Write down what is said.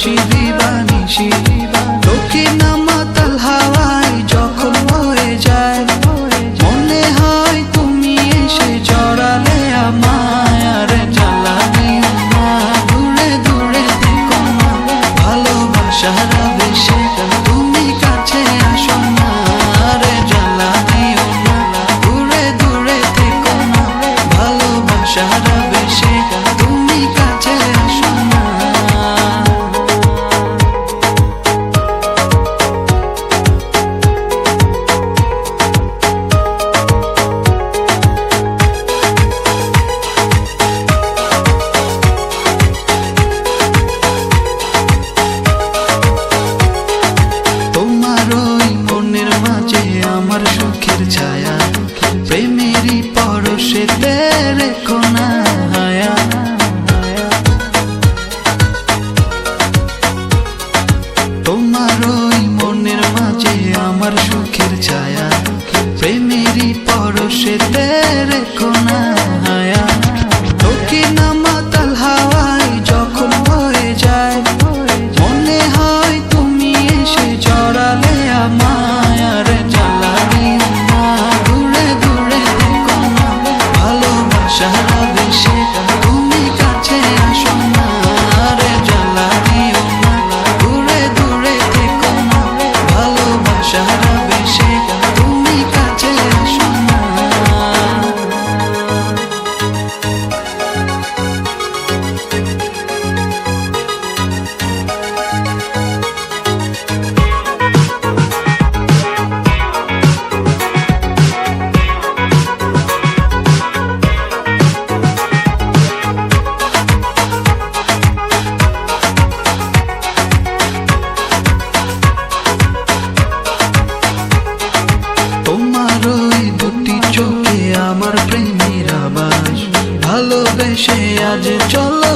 হাসি দিবানিশি দক্ষিণ মাতাল হাওয়ায় যখন বয়ে যায় মনে হয় তুমি এসে জড়ালে আমায়। আর জ্বালানি না দূরে দূরে থেকো না ভালোবাসার আবেশে তুমি কাছে আসো না। আর জ্বালানি না দূরে দূরে থেকো না ভালোবাসার আবেশে তুমি কাছে আসো না। তোমার ওই মনের মাঝে আমার সুখের ছায়া প্রেমেরই পরশেতে রেখো না হায়া। তোমার ওই মনের মাঝে আমার সুখের ছায়া প্রেমেরই পরশেতে রেখো না হায়া। দক্ষিণ মাতাল হাওয়ায় যখন বয়ে যায় মনে হয় তুমি এসে জড়ালে আমায়। আর জ্বালানি না দূরে দূরে থেকো না ভালোবাসার আবেশে তুমি কাছে আসো না। আর জ্বালানি না দূরে দূরে থেকো না ভালোবাসার আবেশে তুমি কাছে আসো না। তোমার ওই দুটি চোখে আমার প্রেমের আবাস ভালোবেসে আজ চলো